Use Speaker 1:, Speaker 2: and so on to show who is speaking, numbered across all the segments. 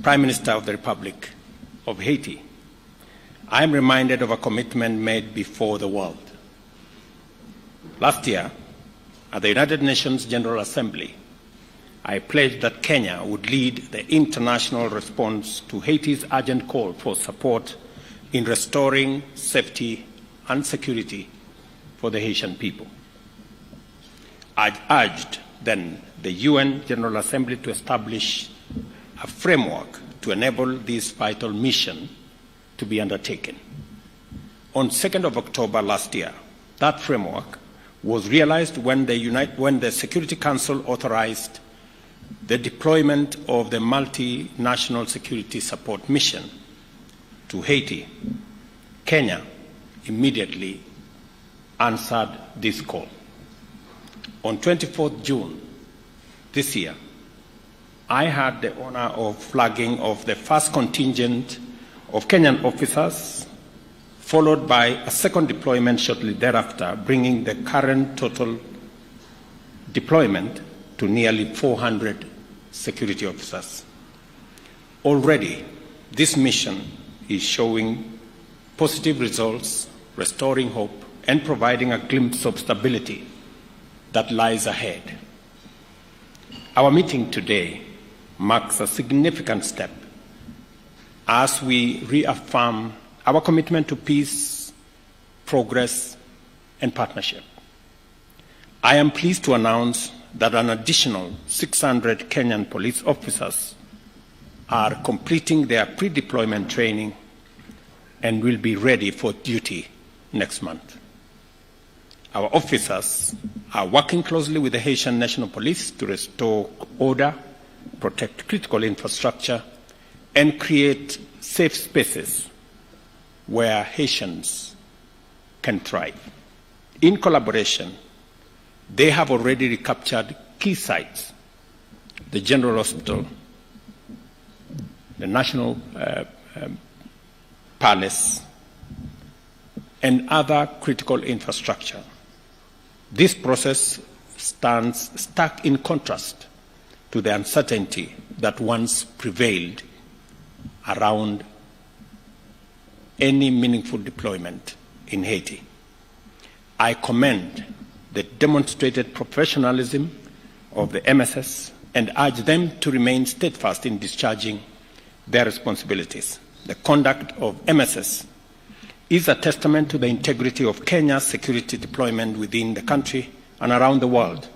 Speaker 1: Prime Minister of the Republic of Haiti, I am reminded of a commitment made before the world. Last year, at the United Nations General Assembly, I pledged that Kenya would lead the international response to Haiti's urgent call for support in restoring safety and security for the Haitian people. I urged then the UN General Assembly to establish a framework to enable this vital mission to be undertaken. On 2nd of October last year, that framework was realized when the Security Council authorized the deployment of the multinational security support mission to Haiti. Kenya immediately answered this call. On 24th June this year, I had the honor of flagging of the first contingent of Kenyan officers, followed by a second deployment shortly thereafter, bringing the current total deployment to nearly 400 security officers. Already, this mission is showing positive results, restoring hope, and providing a glimpse of stability that lies ahead. Our meeting today marks a significant step as we reaffirm our commitment to peace, progress, and partnership. I am pleased to announce that an additional 600 Kenyan police officers are completing their pre-deployment training and will be ready for duty next month. Our officers are working closely with the Haitian National Police to restore order, protect critical infrastructure, and create safe spaces where Haitians can thrive. In collaboration, they have already recaptured key sites: the General Hospital, the National Palace, and other critical infrastructure. This process stands stark in contrast to the uncertainty that once prevailed around any meaningful deployment in Haiti. I commend the demonstrated professionalism of the MSS and urge them to remain steadfast in discharging their responsibilities. The conduct of MSS is a testament to the integrity of Kenya's security deployment within the country and around the world,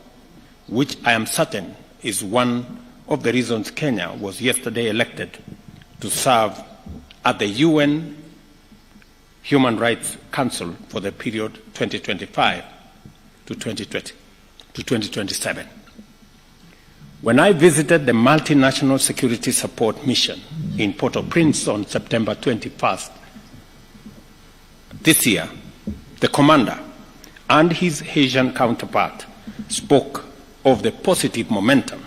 Speaker 1: which I am certain is one of the reasons Kenya was yesterday elected to serve at the UN Human Rights Council for the period 2025 to 2027. When I visited the Multinational Security Support Mission in Port-au-Prince on September 21st this year, the commander and his Haitian counterpart spoke of the positive momentum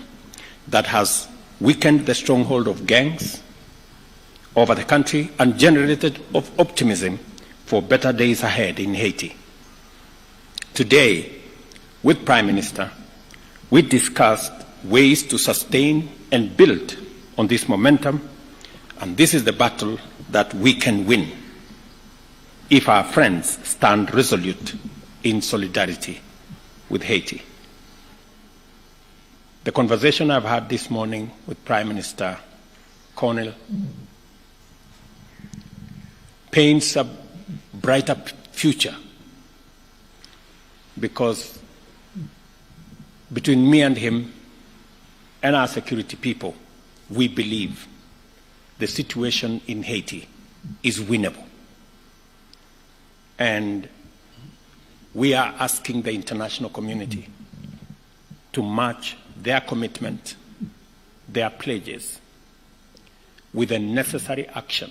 Speaker 1: that has weakened the stronghold of gangs over the country and generated optimism for better days ahead in Haiti. Today, with Prime Minister, we discussed ways to sustain and build on this momentum, and this is the battle that we can win if our friends stand resolute in solidarity with Haiti. The conversation I've had this morning with Prime Minister Cornell paints a brighter future, because between me and him and our security people, we believe the situation in Haiti is winnable. And we are asking the international community to match their commitment, their pledges, with the necessary action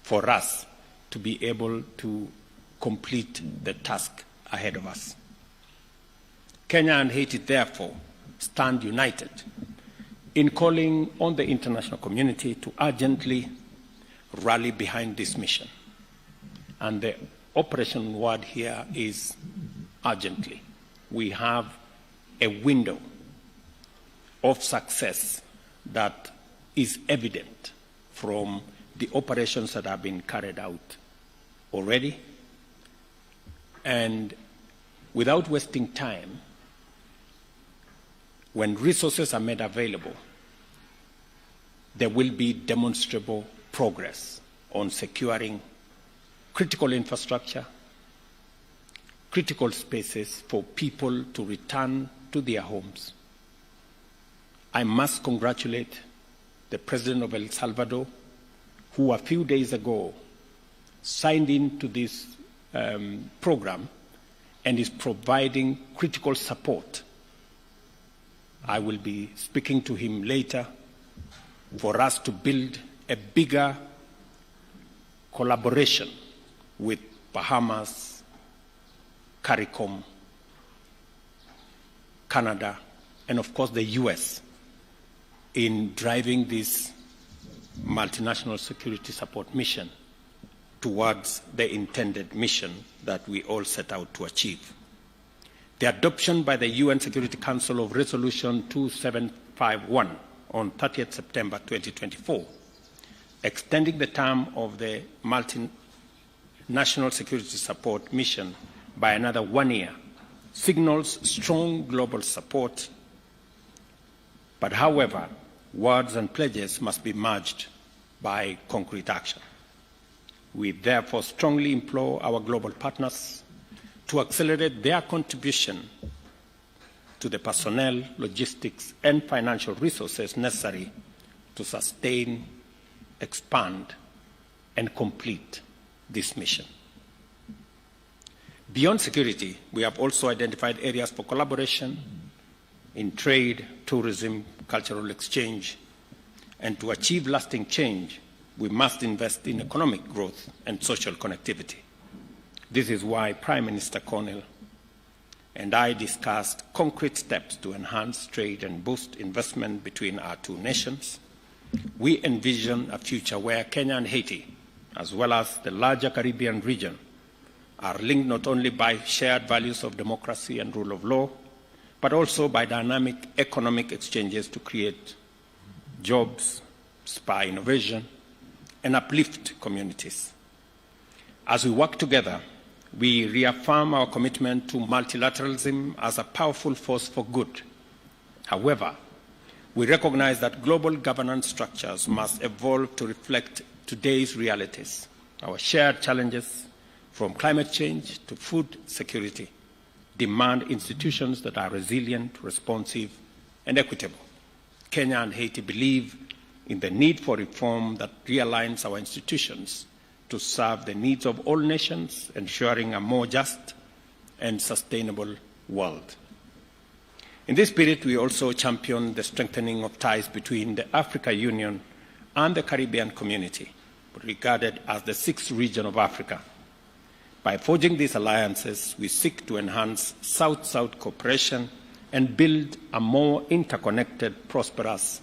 Speaker 1: for us to be able to complete the task ahead of us. Kenya and Haiti, therefore, stand united in calling on the international community to urgently rally behind this mission. And the operation word here is urgently. We have a window of success that is evident from the operations that have been carried out already. And without wasting time, when resources are made available, there will be demonstrable progress on securing critical infrastructure, critical spaces for people to return to their homes. I must congratulate the President of El Salvador, who a few days ago signed into this program and is providing critical support. I will be speaking to him later for us to build a bigger collaboration with Bahamas, CARICOM, Canada, and of course the US in driving this multinational security support mission towards the intended mission that we all set out to achieve. The adoption by the UN Security Council of Resolution 2751 on 30th September 2024, extending the term of the multinational security support mission by another 1 year, signals strong global support. But however, words and pledges must be merged by concrete action. We therefore strongly implore our global partners to accelerate their contribution to the personnel, logistics, and financial resources necessary to sustain, expand, and complete this mission. Beyond security, we have also identified areas for collaboration in trade, tourism, cultural exchange, and to achieve lasting change, we must invest in economic growth and social connectivity. This is why Prime Minister Cornell and I discussed concrete steps to enhance trade and boost investment between our two nations. We envision a future where Kenya and Haiti, as well as the larger Caribbean region, are linked not only by shared values of democracy and rule of law, but also by dynamic economic exchanges to create jobs, spur innovation, and uplift communities. As we work together, we reaffirm our commitment to multilateralism as a powerful force for good. However, we recognize that global governance structures must evolve to reflect today's realities, our shared challenges, from climate change to food security, demand institutions that are resilient, responsive, and equitable. Kenya and Haiti believe in the need for reform that realigns our institutions to serve the needs of all nations, ensuring a more just and sustainable world. In this spirit, we also champion the strengthening of ties between the Africa Union and the Caribbean community, regarded as the sixth region of Africa. By forging these alliances, we seek to enhance South-South cooperation and build a more interconnected, prosperous,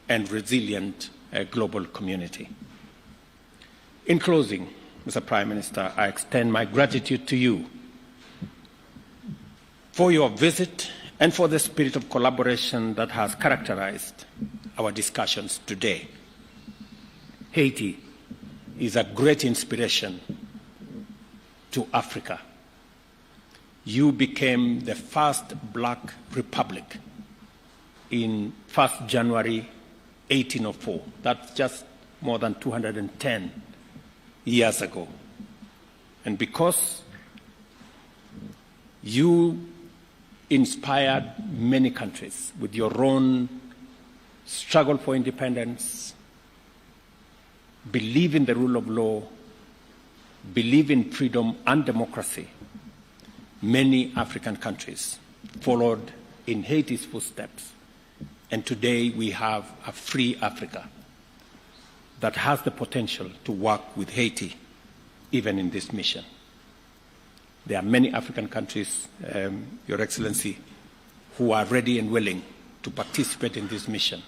Speaker 1: and resilient global community. In closing, Mr. Prime Minister, I extend my gratitude to you for your visit and for the spirit of collaboration that has characterized our discussions today. Haiti is a great inspiration to Africa. You became the first black republic in 1st January 1804. That's just more than 210 years ago. And because you inspired many countries with your own struggle for independence, believe in the rule of law, believe in freedom and democracy, many African countries followed in Haiti's footsteps. And today we have a free Africa that has the potential to work with Haiti, even in this mission. There are many African countries, Your Excellency, who are ready and willing to participate in this mission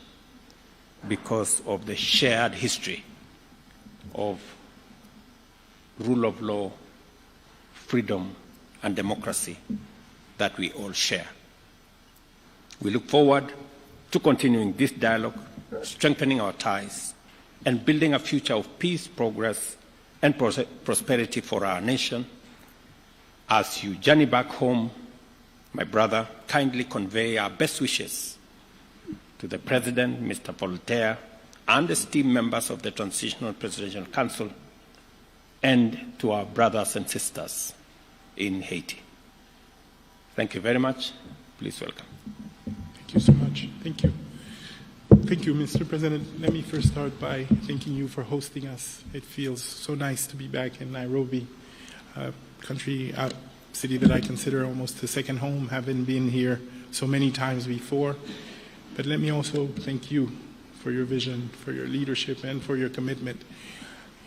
Speaker 1: because of the shared history of rule of law, freedom, and democracy that we all share. We look forward to continuing this dialogue strengthening our ties, and building a future of peace, progress, and prosperity for our nation. As you journey back home, my brother, kindly convey our best wishes to the President, Mr. Voltaire, and esteemed members of the Transitional Presidential Council, and to our brothers and sisters in Haiti. Thank you very much. Please welcome.
Speaker 2: Thank you so much. Thank you. Thank you, Mr. President. Let me first start by thanking you for hosting us. It feels so nice to be back in Nairobi, a city that I consider almost a second home, having been here so many times before. But let me also thank you for your vision, for your leadership, and for your commitment.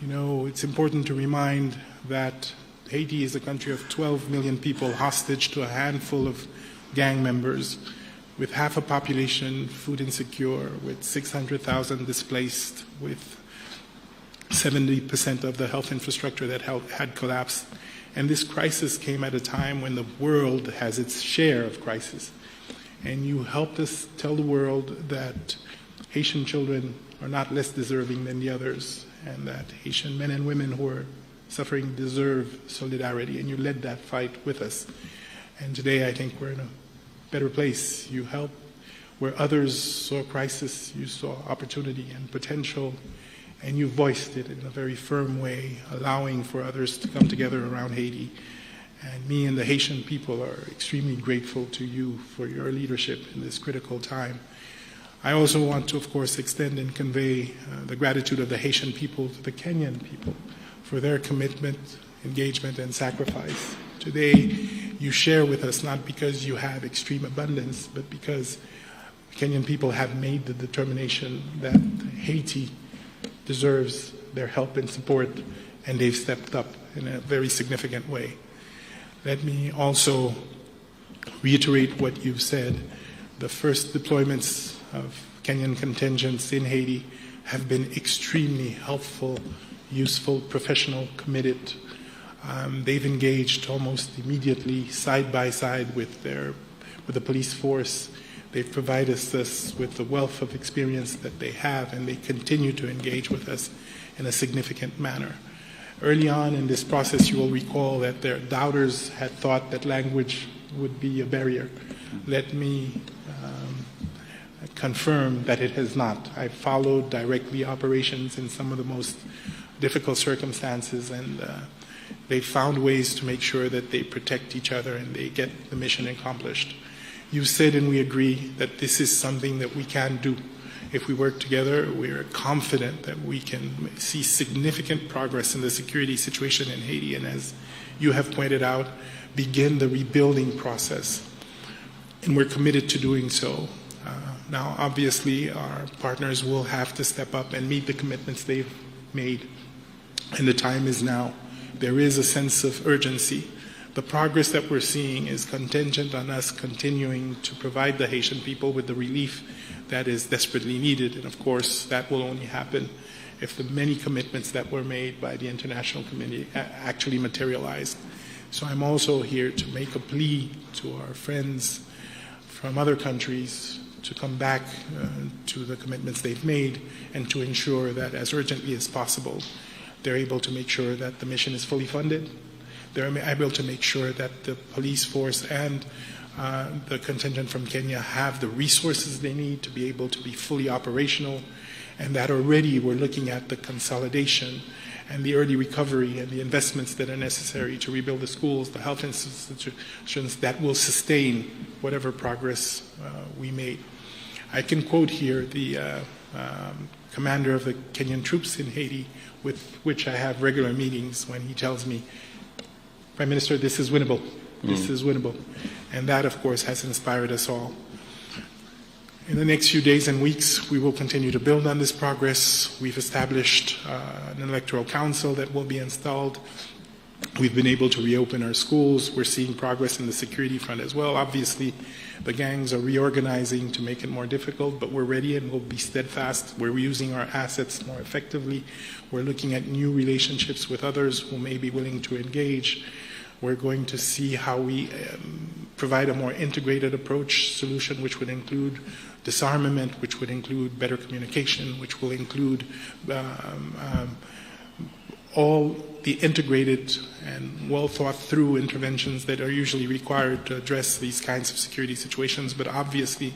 Speaker 2: You know, it's important to remind that Haiti is a country of 12 million people hostage to a handful of gang members, with half a population food insecure, with 600,000 displaced, with 70% of the health infrastructure that had collapsed. And this crisis came at a time when the world has its share of crisis. And you helped us tell the world that Haitian children are not less deserving than the others, and that Haitian men and women who are suffering deserve solidarity, and you led that fight with us. And today I think we're in a better place. You helped where others saw crisis, you saw opportunity and potential, and you voiced it in a very firm way, allowing for others to come together around Haiti. And me and the Haitian people are extremely grateful to you for your leadership in this critical time. I also want to, of course, extend and convey the gratitude of the Haitian people to the Kenyan people for their commitment, engagement, and sacrifice. Today, you share with us not because you have extreme abundance, but because Kenyan people have made the determination that Haiti deserves their help and support, and they've stepped up in a very significant way. Let me also reiterate what you've said. The first deployments of Kenyan contingents in Haiti have been extremely helpful, useful, professional, committed. They've engaged almost immediately, side by side with the police force. They've provided us with the wealth of experience that they have, and they continue to engage with us in a significant manner. Early on in this process, you will recall that their doubters had thought that language would be a barrier. Let me confirm that it has not. I followed directly operations in some of the most difficult circumstances, and they found ways to make sure that they protect each other and they get the mission accomplished. You said, and we agree, that this is something that we can do. If we work together, we are confident that we can see significant progress in the security situation in Haiti, and as you have pointed out, begin the rebuilding process. And we're committed to doing so. Now, obviously, our partners will have to step up and meet the commitments they've made, and the time is now. There is a sense of urgency. The progress that we're seeing is contingent on us continuing to provide the Haitian people with the relief that is desperately needed. And of course, that will only happen if the many commitments that were made by the international community actually materialize. So I'm also here to make a plea to our friends from other countries to come back to the commitments they've made, and to ensure that as urgently as possible, they're able to make sure that the mission is fully funded. They're able to make sure that the police force and the contingent from Kenya have the resources they need to be able to be fully operational, and that already we're looking at the consolidation and the early recovery and the investments that are necessary to rebuild the schools, the health institutions that will sustain whatever progress we made. I can quote here the commander of the Kenyan troops in Haiti, with which I have regular meetings, when he tells me, Prime Minister, this is winnable. This is winnable. And that, of course, has inspired us all. In the next few days and weeks, we will continue to build on this progress. We've established an electoral council that will be installed. We've been able to reopen our schools. We're seeing progress in the security front as well. Obviously, the gangs are reorganizing to make it more difficult, but we're ready and we'll be steadfast. We're using our assets more effectively. We're looking at new relationships with others who may be willing to engage. We're going to see how we provide a more integrated approach solution, which would include disarmament, which would include better communication, which will include all the integrated and well thought through interventions that are usually required to address these kinds of security situations. But obviously,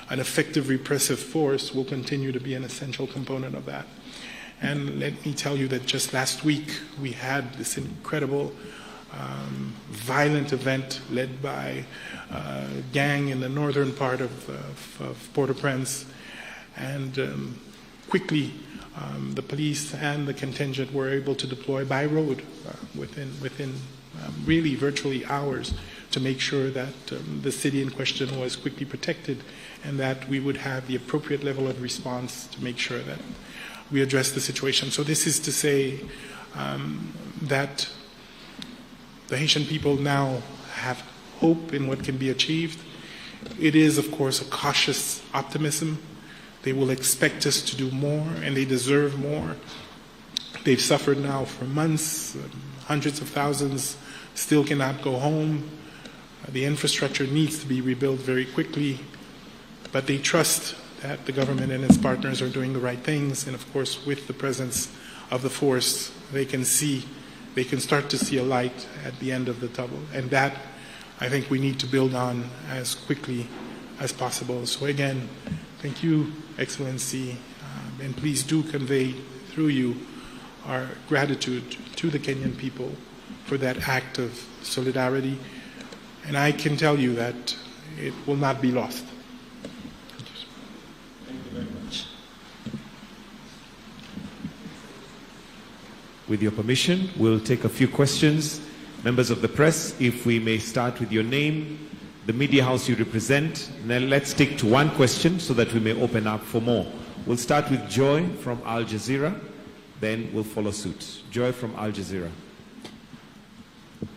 Speaker 2: an effective repressive force will continue to be an essential component of that. And let me tell you that just last week we had this incredible violent event led by a gang in the northern part of Port-au-Prince, and quickly the police and the contingent were able to deploy by road within really virtually hours to make sure that the city in question was quickly protected, and that we would have the appropriate level of response to make sure that we address the situation. So this is to say that the Haitian people now have hope in what can be achieved. It is, of course, a cautious optimism. They will expect us to do more, and they deserve more. They've suffered now for months. Hundreds of thousands still cannot go home. The infrastructure needs to be rebuilt very quickly, but they trust that the government and its partners are doing the right things, and of course, with the presence of the force, they can start to see a light at the end of the tunnel, and that I think we need to build on as quickly as possible. So again, thank you, Excellency, and please do convey through you our gratitude to the Kenyan people for that act of solidarity, and I can tell you that it will not be lost.
Speaker 1: Thank you very much.
Speaker 3: With your permission, we'll take a few questions. Members of the press, if we may start with your name, the media house you represent, and then let's stick to one question so that we may open up for more. We'll start with Joy from Al Jazeera, then we'll follow suit. Joy from Al Jazeera.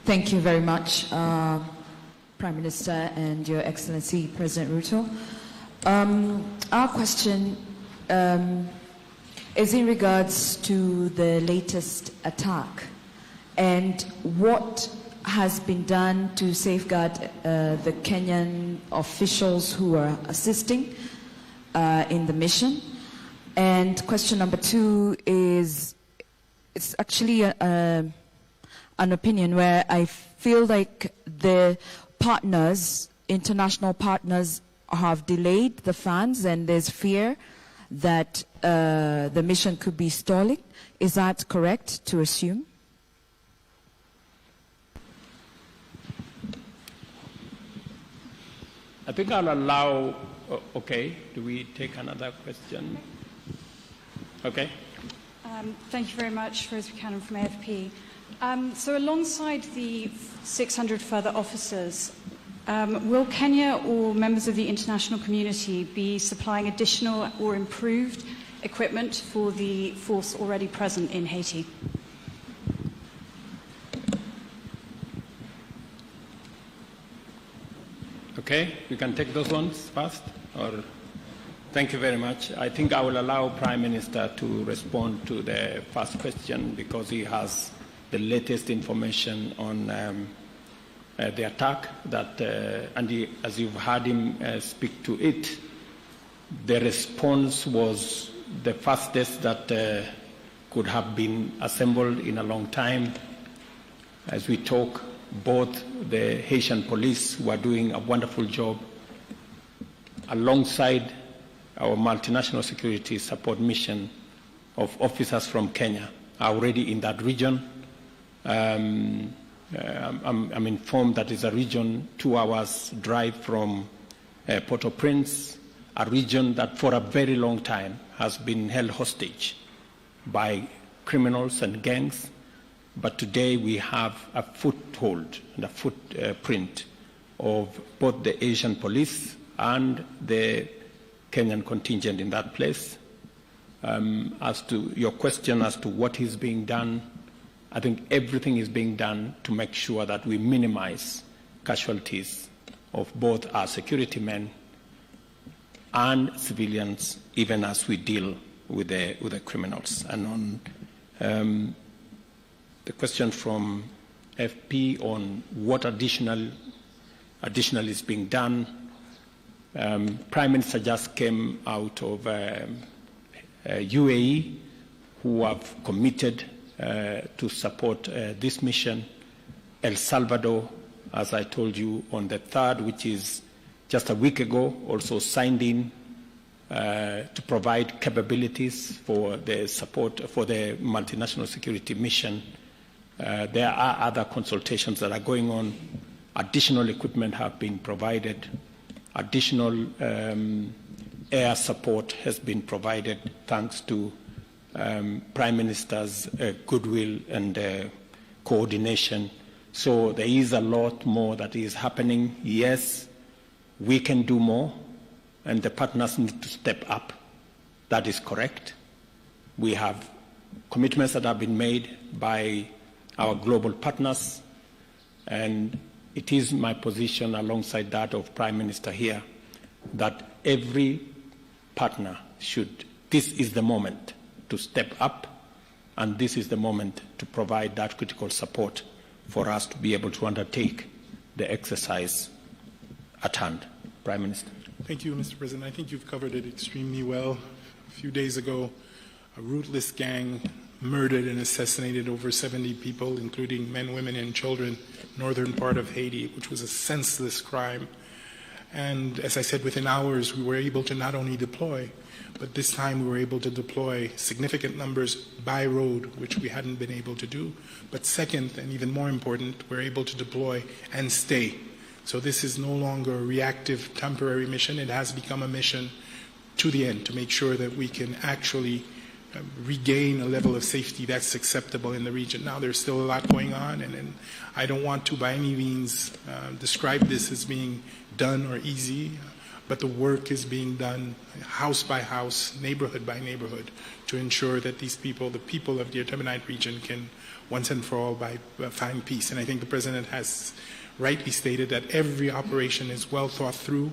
Speaker 4: Thank you very much, Prime Minister and Your Excellency, President Ruto. Our question is in regards to the latest attack and what has been done to safeguard the Kenyan officials who are assisting in the mission. And question number two is, it's actually an opinion where I feel like the partners, international partners, have delayed the funds, and there's fear that the mission could be stalling. Is that correct to assume?
Speaker 1: I think I'll allow, okay, do we take another question? Okay.
Speaker 5: Thank you very much, Rose Buchanan from AFP. So alongside the 600 further officers, will Kenya or members of the international community be supplying additional or improved equipment for the force already present in Haiti?
Speaker 1: Okay, you can take those ones first. Or thank you very much. I think I will allow Prime Minister to respond to the first question because he has the latest information on the attack. That and as you've heard him speak to it, the response was the fastest that could have been assembled in a long time. As we talk, both the Haitian police, who are doing a wonderful job, alongside our multinational security support mission of officers from Kenya, are already in that region. I'm informed that it's a region 2 hours drive from Port-au-Prince, a region that for a very long time has been held hostage by criminals and gangs. But today we have a foothold and a footprint of both the Asian police and the Kenyan contingent in that place. As to your question as to what is being done, I think everything is being done to make sure that we minimize casualties of both our security men and civilians, even as we deal with the criminals. And on the question from FP on what additional is being done. Prime Minister just came out of UAE, who have committed to support this mission. El Salvador, as I told you, on the 3rd, which is just a week ago, also signed in to provide capabilities for the support for the multinational security mission. There are other consultations that are going on. Additional equipment have been provided. Additional air support has been provided thanks to Prime Minister's goodwill and coordination. So there is a lot more that is happening. Yes, we can do more, and the partners need to step up. That is correct. We have commitments that have been made by our global partners, and it is my position, alongside that of Prime Minister here, that every partner should, this is the moment to step up, and this is the moment to provide that critical support for us to be able to undertake the exercise at hand. Prime Minister.
Speaker 2: Thank you, Mr. President. I think you've covered it extremely well. A few days ago, a ruthless gang murdered and assassinated over 70 people, including men, women, and children, northern part of Haiti, which was a senseless crime. And as I said, within hours, we were able to not only deploy, but this time we were able to deploy significant numbers by road, which we hadn't been able to do. But second, and even more important, we're able to deploy and stay. So this is no longer a reactive, temporary mission. It has become a mission to the end, to make sure that we can actually regain a level of safety that's acceptable in the region. Now, there's still a lot going on, and I don't want to by any means describe this as being done or easy, but the work is being done house by house, neighborhood by neighborhood, to ensure that these people, the people of the Artemonite region, can once and for all find peace. And I think the President has rightly stated that every operation is well thought through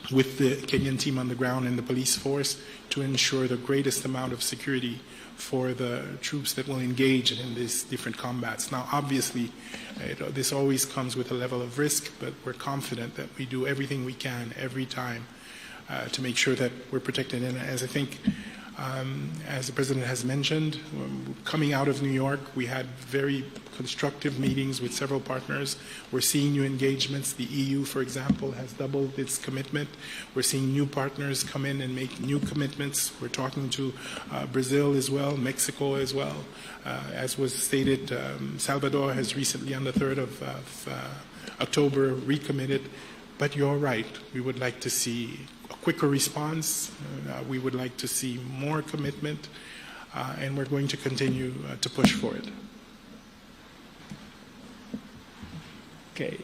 Speaker 2: with the Kenyan team on the ground and the police force to ensure the greatest amount of security for the troops that will engage in these different combats. Now, obviously, this always comes with a level of risk, but we're confident that we do everything we can every time to make sure that we're protected. And as I think, as the President has mentioned, coming out of New York, we had very constructive meetings with several partners. We're seeing new engagements. The EU, for example, has doubled its commitment. We're seeing new partners come in and make new commitments. We're talking to Brazil as well, Mexico as well. As was stated, Salvador has recently, on the 3rd of October, recommitted. But you're right, we would like to see a quicker response. We would like to see more commitment, and we're going to continue to push for it.
Speaker 3: Okay.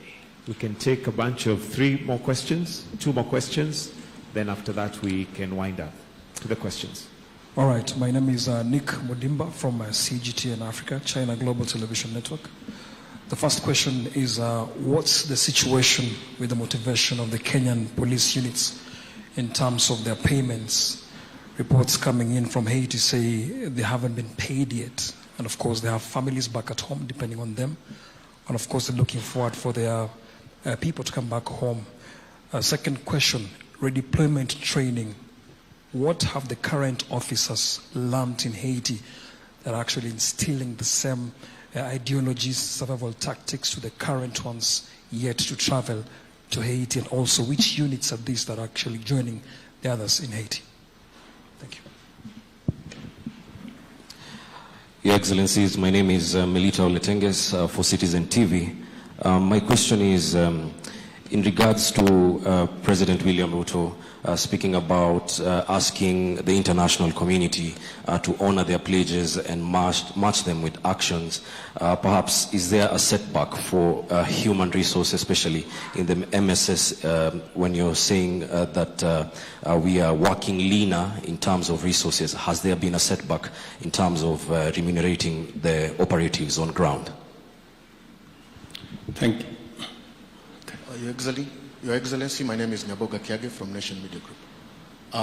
Speaker 3: We can take a bunch of 3 more questions, 2 more questions. Then after that, we can wind up to the questions.
Speaker 6: All right. My name is Nick Mudimba from CGTN Africa, China Global Television Network. The first question is, what's the situation with the motivation of the Kenyan police units in terms of their payments? Reports coming in from Haiti say they haven't been paid yet. And of course, they have families back at home, depending on them. And of course, they're looking forward for their people to come back home. Second question, redeployment training. What have the current officers learned in Haiti that are actually instilling the same ideologies, survival tactics to the current ones yet to travel to Haiti? And also, which units are these that are actually joining the others in Haiti? Thank you.
Speaker 7: Your Excellencies, my name is Melita Oletenges for Citizen TV. My question is in regards to President William Ruto speaking about asking the international community to honor their pledges and match them with actions. Perhaps is there a setback for human resources, especially in the MSS, when you're saying that we are working leaner in terms of resources? Has there been a setback in terms of remunerating the operatives on ground?
Speaker 1: Thank you.
Speaker 8: Your Excellency, my name is Nyaboga Kiage from Nation Media Group.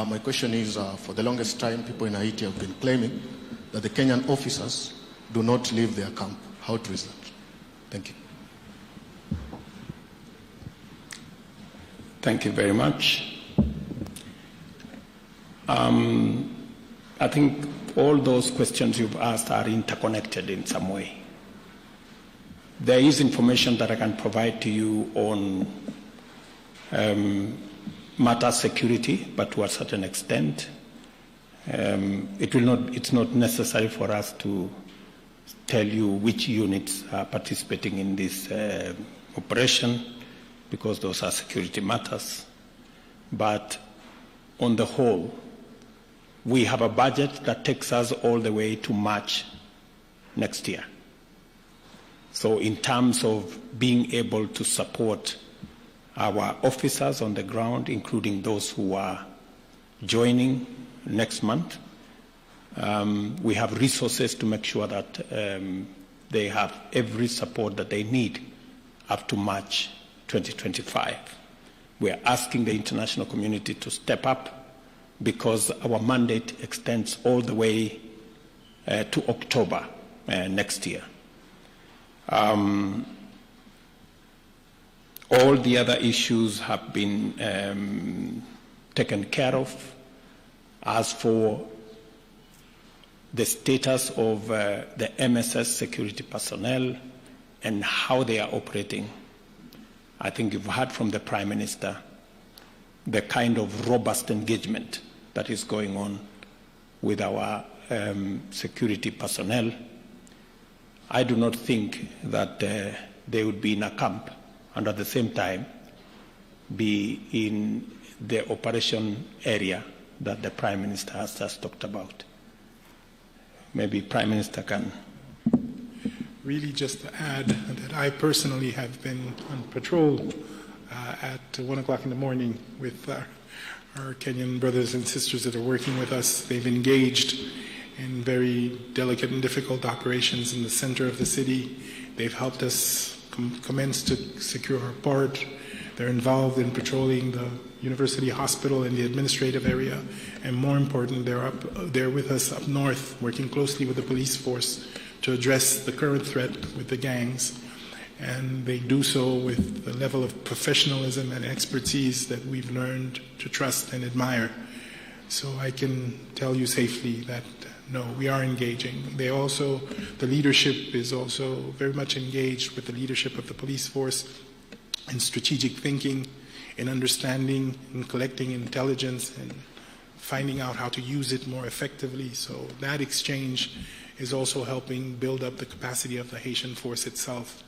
Speaker 8: My question is, for the longest time, people in Haiti have been claiming that the Kenyan officers do not leave their camp. How true is that? Thank you.
Speaker 1: Thank you very much. I think all those questions you've asked are interconnected in some way. There is information that I can provide to you on matter security, but to a certain extent. It's not necessary for us to tell you which units are participating in this operation, because those are security matters. But on the whole, we have a budget that takes us all the way to March next year. So in terms of being able to support our officers on the ground, including those who are joining next month, we have resources to make sure that they have every support that they need up to March 2025. We are asking the international community to step up, because our mandate extends all the way to October next year. All the other issues have been taken care of. As for the status of the MSS security personnel and how they are operating, I think you've heard from the Prime Minister the kind of robust engagement that is going on with our security personnel. I do not think that they would be in a camp and at the same time be in the operation area that the Prime Minister has just talked about. Maybe Prime Minister can.
Speaker 2: Really just to add that I personally have been on patrol at 1 o'clock in the morning with our Kenyan brothers and sisters that are working with us. They've engaged in very delicate and difficult operations in the center of the city. They've helped us commence to secure our port. They're involved in patrolling the university hospital and the administrative area. And more important, they're with us up north, working closely with the police force to address the current threat with the gangs. And they do so with the level of professionalism and expertise that we've learned to trust and admire. So I can tell you safely that, no, we are engaging. The leadership is also very much engaged with the leadership of the police force in strategic thinking, in understanding and collecting intelligence and finding out how to use it more effectively. So that exchange is also helping build up the capacity of the Haitian force itself.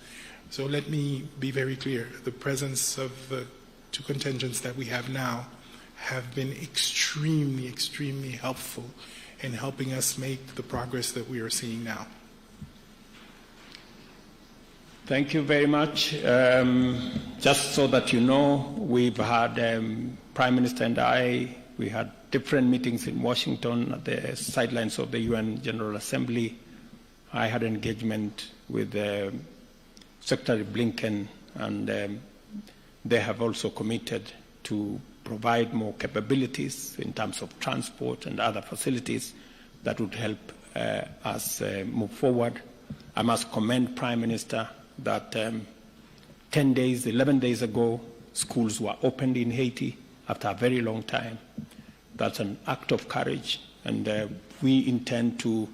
Speaker 2: So let me be very clear. The presence of the two contingents that we have now have been extremely, extremely helpful in helping us make the progress that we are seeing now.
Speaker 1: Thank you very much. Just so that you know, we've had Prime Minister and we had different meetings in Washington at the sidelines of the UN General Assembly. I had engagement with Secretary Blinken, and they have also committed to provide more capabilities in terms of transport and other facilities that would help us move forward. I must commend Prime Minister that 11 days ago, schools were opened in Haiti after a very long time. That's an act of courage, and we intend to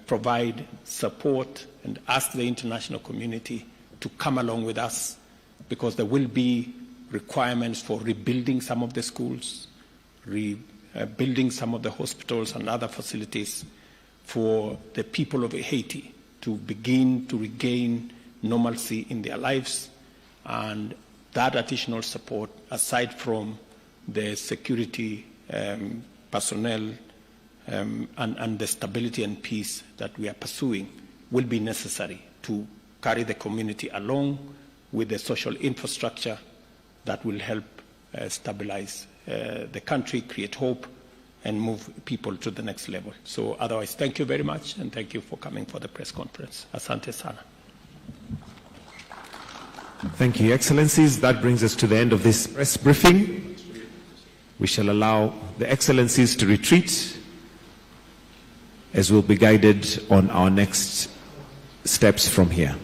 Speaker 1: provide support and ask the international community to come along with us, because there will be requirements for rebuilding some of the schools, rebuilding some of the hospitals and other facilities for the people of Haiti to begin to regain normalcy in their lives. And that additional support, aside from the security personnel and the stability and peace that we are pursuing, will be necessary to carry the community along with the social infrastructure that will help stabilize the country, create hope, and move people to the next level. So otherwise, thank you very much, and thank you for coming for the press conference. Asante sana.
Speaker 3: Thank you, Your Excellencies. That brings us to the end of this press briefing. We shall allow the Excellencies to retreat as we'll be guided on our next steps from here.